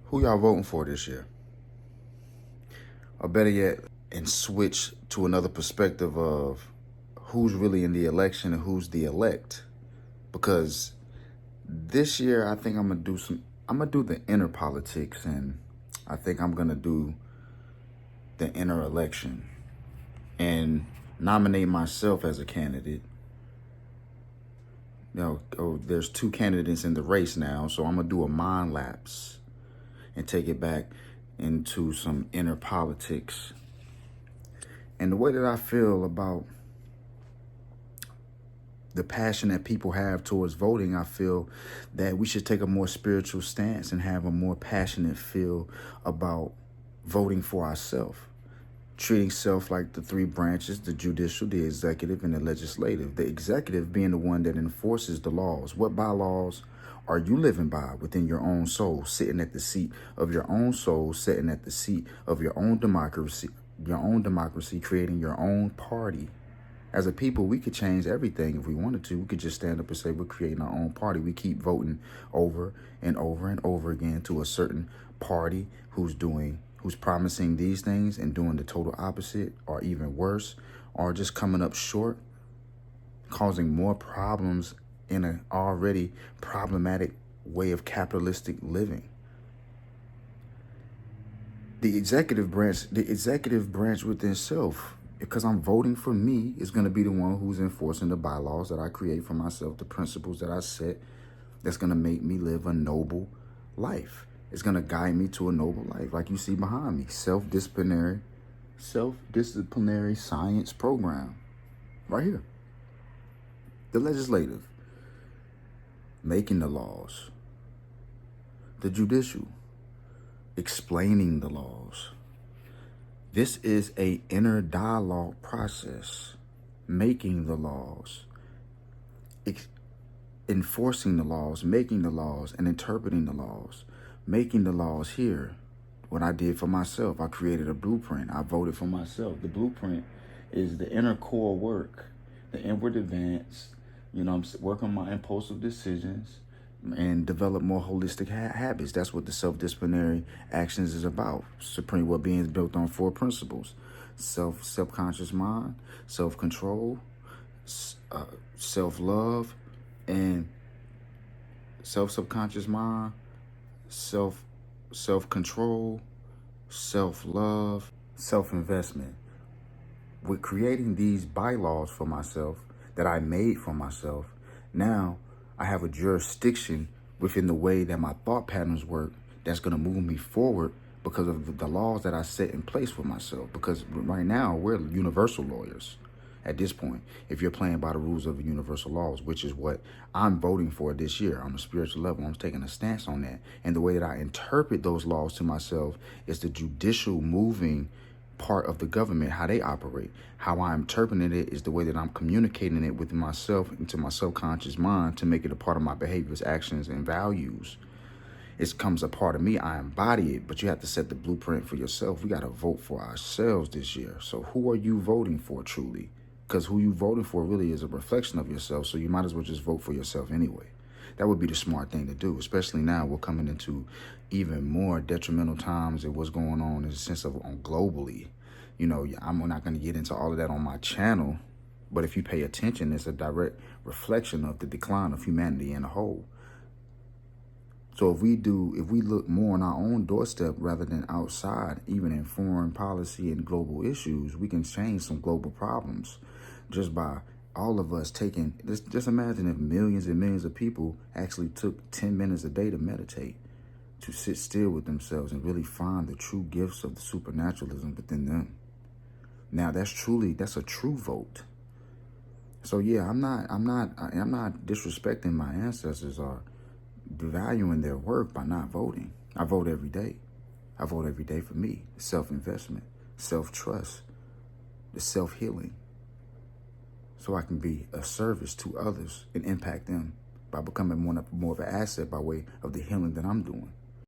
Who y'all voting for this year? Or better yet, and switch to another perspective of who's really in the election and who's the elect. Because this year, I think I'm gonna do the inner politics, and I think I'm gonna do the inner election and nominate myself as a candidate. There's two candidates in the race now, so I'm gonna do a mind lapse and take it back into some inner politics. And the way that I feel about the passion that people have towards voting, I feel that we should take a more spiritual stance and have a more passionate feel about voting for ourselves. Treating self like the three branches, the judicial, the executive, and the legislative. The executive being the one that enforces the laws. What bylaws are you living by within your own soul, sitting at the seat of your own soul, sitting at the seat of your own democracy, creating your own party? As a people, we could change everything if we wanted to. We could just stand up and say we're creating our own party. We keep voting over and over and over again to a certain party who's promising these things and doing the total opposite, or even worse, or just coming up short, causing more problems in an already problematic way of capitalistic living. The executive branch within itself, because I'm voting for me, is going to be the one who's enforcing the bylaws that I create for myself, the principles that I set, that's going to make me live a noble life. It's going to guide me to a noble life, like you see behind me. Self-disciplinary science program. Right here. The legislative. Making the laws. The judicial. Explaining the laws. This is an inner dialogue process. Making the laws. Enforcing the laws. Making the laws. And interpreting the laws. Making the laws here. What I did for myself, I created a blueprint. I voted for myself. The blueprint is the inner core work, the inward advance. I'm working on my impulsive decisions and develop more holistic habits. That's what the self-disciplinary actions is about. Supreme Wellbeing is built on 4 principles: self-conscious mind, self-control, self-love, and self-subconscious mind, self-control, self-love, self-investment. With creating these bylaws for myself that I made for myself, now I have a jurisdiction within the way that my thought patterns work that's going to move me forward because of the laws that I set in place for myself. Because right now, we're universal lawyers. At this point, if you're playing by the rules of the universal laws, which is what I'm voting for this year on a spiritual level, I'm taking a stance on that. And the way that I interpret those laws to myself is the judicial moving part of the government, how they operate. How I interpret it is the way that I'm communicating it with myself into my subconscious mind to make it a part of my behaviors, actions, and values. It becomes a part of me. I embody it, but you have to set the blueprint for yourself. We got to vote for ourselves this year. So who are you voting for truly? Because who you voting for really is a reflection of yourself, so you might as well just vote for yourself anyway. That would be the smart thing to do, especially now we're coming into even more detrimental times of what's going on in the sense of globally. I'm not going to get into all of that on my channel, but if you pay attention, it's a direct reflection of the decline of humanity in a whole. So if we look more on our own doorstep rather than outside, even in foreign policy and global issues, we can change some global problems just by all of us taking, just imagine if millions and millions of people actually took 10 minutes a day to meditate, to sit still with themselves and really find the true gifts of the supernaturalism within them. Now that's a true vote. So yeah, I'm not disrespecting my ancestors or devaluing their work by not voting. I vote every day. I vote every day for me. Self-investment, self-trust, the self-healing. So I can be a service to others and impact them by becoming more of an asset by way of the healing that I'm doing.